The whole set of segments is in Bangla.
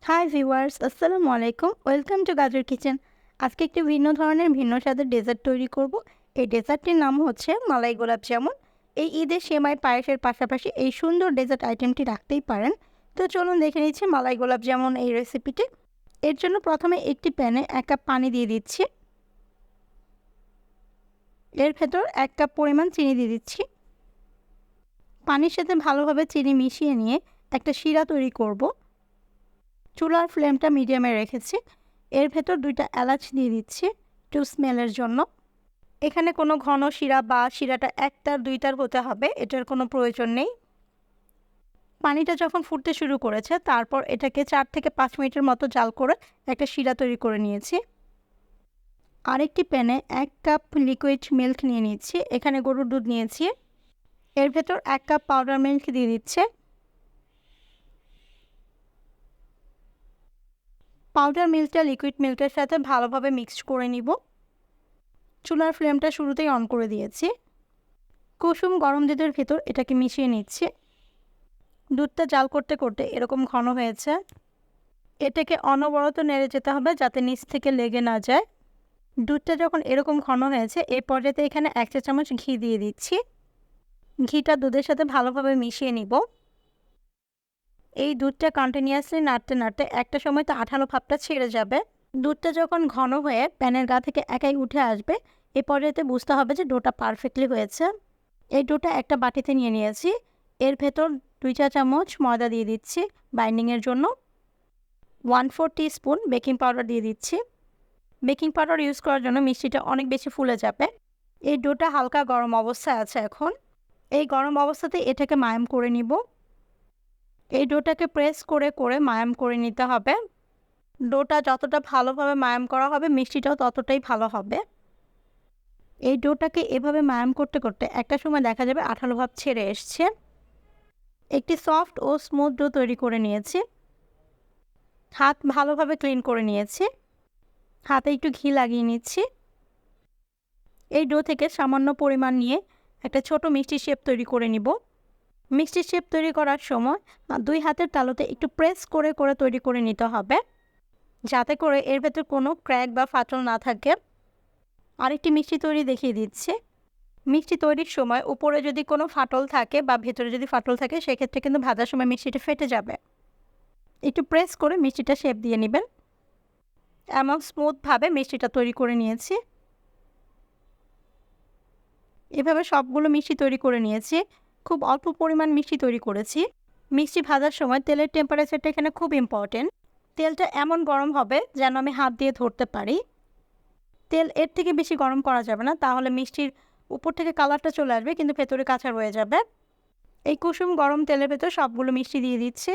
হাই ভিউয়ার্স, আসসালামু আলাইকুম। ওয়েলকাম টু গাজর কিচেন। আজকে একটি ভিন্ন ধরনের ভিন্ন স্বাদের ডেজার্ট তৈরি করব। এই ডেজার্টটির নাম হচ্ছে মালাই গোলাপ জামুন। এই ঈদে সেমাই পায়েসের পাশাপাশি এই সুন্দর ডেজার্ট আইটেমটি রাখতেই পারেন। তো চলুন দেখে নিচ্ছি মালাই গোলাপ জামুন এই রেসিপিটি। এর জন্য প্রথমে একটি প্যানে 1 কাপ পানি দিয়ে দিচ্ছি। এর ভেতর 1 কাপ পরিমাণ চিনি দিয়ে দিচ্ছি। পানির সাথে ভালোভাবে চিনি মিশিয়ে নিয়ে একটা শিরা তৈরি করব। চুলার ফ্লেমটা মিডিয়ামে রেখেছি। এর ভেতর 2টা এলাচ দিয়ে দিচ্ছি একটু স্মেলের জন্য। এখানে কোনো ঘন শিরা বা শিরাটা 1টার 2টার হতে হবে, এটার কোনো প্রয়োজন নেই। পানিটা যখন ফুটতে শুরু করেছে তারপর এটাকে 4 থেকে 5 মিনিটের মতো জাল করে একটা শিরা তৈরি করে নিয়েছি। আরেকটি প্যানে 1 কাপ লিকুইড মিল্ক নিয়ে নিচ্ছি। এখানে গরুর দুধ নিয়েছি। এর ভেতর 1 কাপ পাউডার মিল্ক দিয়ে দিচ্ছে। পাউডার মিল্কটা লিকুইড মিল্কের সাথে ভালোভাবে মিক্সড করে নিব। চুলার ফ্লেমটা শুরুতেই অন করে দিয়েছি। কুসুম গরম দুধের ভেতর এটাকে মিশিয়ে নিচ্ছি। দুধটা জাল করতে করতে এরকম ঘন হয়েছে। এটাকে অনবরত নেড়ে যেতে হবে যাতে নিচ থেকে লেগে না যায়। দুধটা যখন এরকম ঘন হয়েছে এই পর্যায়ে এখানে 1 চা চামচ ঘি দিয়ে দিচ্ছি। ঘিটা দুধের সাথে ভালোভাবে মিশিয়ে নিব। এই দুধটা কন্টিনিউয়াসলি নাড়তে নাড়তে একটা সময় তো আঠালো ভাবটা ছেড়ে যাবে। দুধটা যখন ঘন হয়ে প্যানের গা থেকে একাই উঠে আসবে এই পর্যায়ে বুঝতে হবে যে ডোটা পারফেক্টলি হয়েছে। এই ডোটা একটা বাটিতে নিয়ে নিয়েছি। এর ভেতর 2 চা চামচ ময়দা দিয়ে দিচ্ছি বাইন্ডিংয়ের জন্য। 1/4 টিস্পুন বেকিং পাউডার দিয়ে দিচ্ছি। বেকিং পাউডার ইউজ করার জন্য মিষ্টিটা অনেক বেশি ফুলে যাবে। এই ডোটা হালকা গরম অবস্থায় আছে এখন। এই গরম অবস্থাতে এটাকে ময়াম করে নিব। এই ডোটাকে প্রেস করে করে ময়াম করে নিতে হবে। ডোটা যতটা ভালোভাবে ময়াম করা হবে মিষ্টিটাও ততটাই ভালো হবে। এই ডোটাকে এভাবে ময়াম করতে করতে একটা সময় দেখা যাবে আঠালো ভাব ছেড়ে এসছে। একটি সফট ও স্মুথ ডো তৈরি করে নিয়েছি। হাত ভালোভাবে ক্লিন করে নিয়েছি। হাতে একটু ঘি লাগিয়ে নিচ্ছি। এই ডো থেকে সামান্য পরিমাণ নিয়ে একটা ছোট মিষ্টি শেপ তৈরি করে নিব। মিষ্টি শেপ তৈরি করার সময় 2 হাতের তালুতে একটু প্রেস করে করে তৈরি করে নিতে হবে যাতে করে এর ভেতর কোনো ক্র্যাক বা ফাটল না থাকে। আরেকটি মিষ্টি তৈরি দেখিয়ে দিচ্ছি। মিষ্টি তৈরির সময় উপরে যদি কোনো ফাটল থাকে বা ভেতরে যদি ফাটল থাকে সেক্ষেত্রে কিন্তু ভাজার সময় মিষ্টিটা ফেটে যাবে। একটু প্রেস করে মিষ্টিটা শেপ দিয়ে নেবেন। এমন স্মুথভাবে মিষ্টিটা তৈরি করে নিয়েছি। এভাবে সবগুলো মিষ্টি তৈরি করে নিয়েছি। খুব অল্প পরিমাণ মিষ্টি তৈরি করেছি। মিষ্টি ভাজার সময় তেলের টেম্পারেচারটা এখানে খুব ইম্পর্টেন্ট। তেলটা এমন গরম হবে যেন আমি হাত দিয়ে ধরতে পারি। তেল এর থেকে বেশি গরম করা যাবে না, তাহলে মিষ্টির উপর থেকে কালারটা চলে আসবে কিন্তু ভেতরে কাঁচা রয়ে যাবে। এই কুসুম গরম তেলের ভেতর সবগুলো মিষ্টি দিয়ে দিচ্ছি।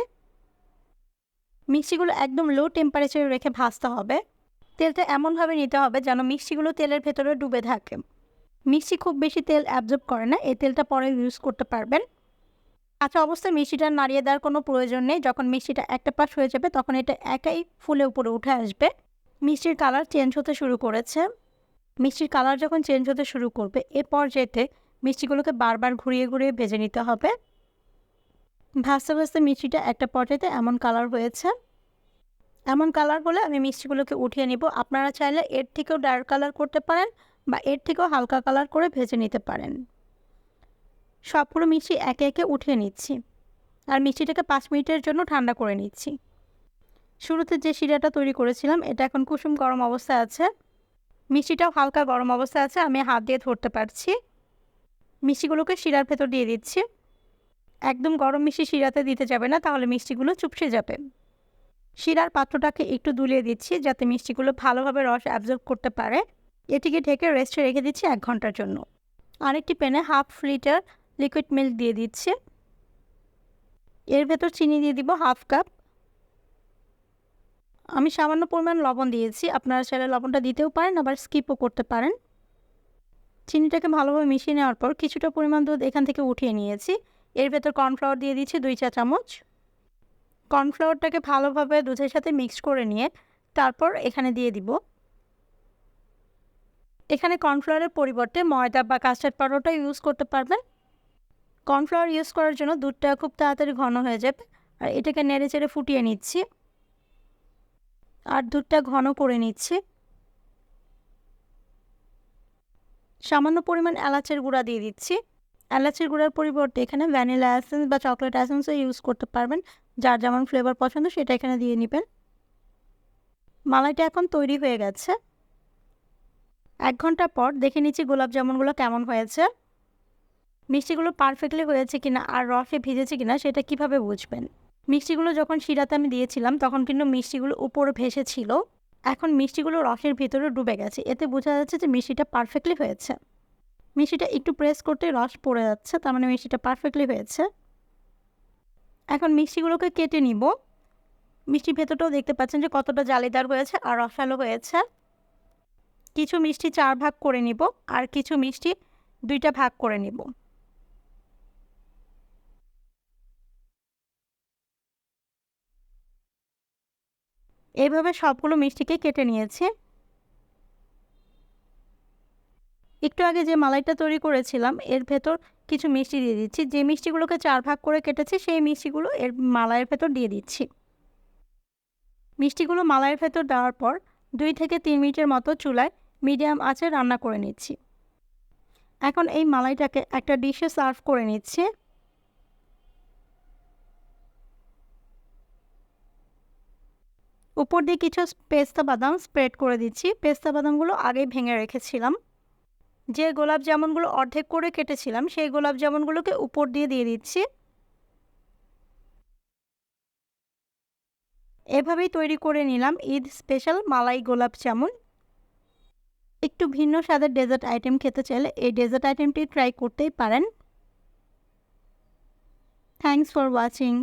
মিষ্টিগুলো একদম লো টেম্পারেচারে রেখে ভাজতে হবে। তেলটা এমনভাবে নিতে হবে যেন মিষ্টিগুলো তেলের ভেতরে ডুবে থাকে। মিষ্টি খুব বেশি তেল অ্যাবজর্ব করে না, এই তেলটা পরে ইউজ করতে পারবেন। কাঁচা অবস্থায় মিষ্টিটা নাড়িয়ে দেওয়ার কোনো প্রয়োজন নেই। যখন মিষ্টিটা একটা পাশ হয়ে যাবে তখন এটা একাই ফুলে উপরে উঠে আসবে। মিষ্টির কালার চেঞ্জ হতে শুরু করেছে। মিষ্টির কালার যখন চেঞ্জ হতে শুরু করবে এ পর্যায়ে মিষ্টিগুলোকে বারবার ঘুরিয়ে ঘুরিয়ে ভেজে নিতে হবে। ভাজতে ভাজতে মিষ্টিটা একটা পর্যায়ে এমন কালার হয়েছে। এমন কালার হলে আমি মিষ্টিগুলোকে উঠিয়ে নিব। আপনারা চাইলে এর থেকেও ডার্ক কালার করতে পারেন বা এর থেকেও হালকা কালার করে ভেজে নিতে পারেন। সবগুলো মিষ্টি একে একে উঠিয়ে নিচ্ছি আর মিষ্টিটাকে 5 মিনিটের জন্য ঠান্ডা করে নিচ্ছি। শুরুতে যে শিরাটা তৈরি করেছিলাম এটা এখন কুসুম গরম অবস্থায় আছে। মিষ্টিটাও হালকা গরম অবস্থায় আছে, আমি হাত দিয়ে ধরতে পারছি। মিষ্টিগুলোকে শিরার ভেতর দিয়ে দিচ্ছি। একদম গরম মিষ্টি শিরাতে দিতে যাবে না, তাহলে মিষ্টিগুলো চুপসে যাবে। শিরার পাত্রটাকে একটু দুলিয়ে দিচ্ছি যাতে মিষ্টিগুলো ভালোভাবে রস অ্যাবজর্ব করতে পারে। এটিকে ঢেকে রেস্টে রেখে দিচ্ছি 1 ঘন্টার জন্য। আরেকটি প্যানে 1/2 লিটার লিকুইড মিল্ক দিয়ে দিচ্ছি। এর ভেতর চিনি দিয়ে দিব 1/2 কাপ। আমি সামান্য পরিমাণ লবণ দিয়েছি, আপনারা চাইলে লবণটা দিতেও পারেন আবার স্কিপও করতে পারেন। চিনিটাকে ভালোভাবে মিশিয়ে নেওয়ার পর কিছুটা পরিমাণ দুধ এখান থেকে উঠিয়ে নিয়েছি। এর ভেতর কর্নফ্লাওয়ার দিয়ে দিচ্ছি 2 চা চামচ। কর্নফ্লাওয়ারটাকে ভালোভাবে দুধের সাথে মিক্স করে নিয়ে তারপর এখানে দিয়ে দিব। এখানে কর্নফ্লাওয়ারের পরিবর্তে ময়দা বা কাস্টার্ড পাউডারটা ইউজ করতে পারবেন। কর্নফ্লাওয়ার ইউজ করার জন্য দুধটা খুব তাড়াতাড়ি ঘন হয়ে যাবে আর এটাকে নেড়ে চেড়ে ফুটিয়ে নিচ্ছি। আর দুধটা ঘন করে নিচ্ছি। সামান্য পরিমাণ এলাচের গুঁড়া দিয়ে দিচ্ছি। এলাচের গুঁড়ার পরিবর্তে এখানে ভ্যানিলা এসেন্স বা চকলেট এসেন্সও ইউজ করতে পারবেন, যার যেমন ফ্লেভার পছন্দ সেটা এখানে দিয়ে নেবেন। মালাইটা এখন তৈরি হয়ে গেছে। 1 ঘন্টা পর দেখে নিচ্ছি গোলাপ জামুনগুলো কেমন হয়েছে। মিষ্টিগুলো পারফেক্টলি হয়েছে কিনা আর রসে ভিজেছে কিনা সেটা কিভাবে বুঝবেন? মিষ্টিগুলো যখন শিরাতে আমি দিয়েছিলাম তখন কিন্তু মিষ্টিগুলো উপরে ভেসে ছিল। এখন মিষ্টিগুলো রসের ভিতরে ডুবে গেছে, এতে বোঝা যাচ্ছে যে মিষ্টিটা পারফেক্টলি হয়েছে। মিষ্টিটা একটু প্রেস করতে রস পড়ে যাচ্ছে, তার মানে মিষ্টিটা পারফেক্টলি হয়েছে। এখন মিষ্টিগুলোকে কেটে নিব। মিষ্টির ভেতরটাও দেখতে পাচ্ছেন যে কতটা জালিদার হয়েছে আর রসালো হয়েছে। কিছু মিষ্টি 4 ভাগ করে নিব আর কিছু মিষ্টি 2টা ভাগ করে নিব। এইভাবে সবগুলো মিষ্টিকে কেটে নিয়েছি। একটু আগে যে মালাইটা তৈরি করেছিলাম এর ভেতর কিছু মিষ্টি দিয়ে দিচ্ছি। যে মিষ্টিগুলোকে 4 ভাগ করে কেটেছি সেই মিষ্টিগুলো এর মালাইয়ের ভেতর দিয়ে দিচ্ছি। মিষ্টিগুলো মালাইয়ের ভেতর দেওয়ার পর 2 থেকে 3 মিনিটের মতো চুলায় মিডিয়াম আঁচে রান্না করে নিচ্ছি। এখন এই মালাইটাকে একটা ডিশে সার্ভ করে নিচ্ছি। উপর দিয়ে কিছু পেস্তা বাদাম স্প্রেড করে দিচ্ছি। পেস্তা বাদামগুলো আগেই ভেঙে রেখেছিলাম। যে গোলাপ জামুনগুলো অর্ধেক করে কেটেছিলাম সেই গোলাপ জামুনগুলোকে উপর দিয়ে দিচ্ছি। এভাবেই তৈরি করে নিলাম ঈদ স্পেশাল মালাই গোলাপ জামুন। একটু ভিন্ন স্বাদের ডেজার্ট আইটেম খেতে চাইলে এই ডেজার্ট আইটেমটি ট্রাই করতেই পারেন। Thanks for watching.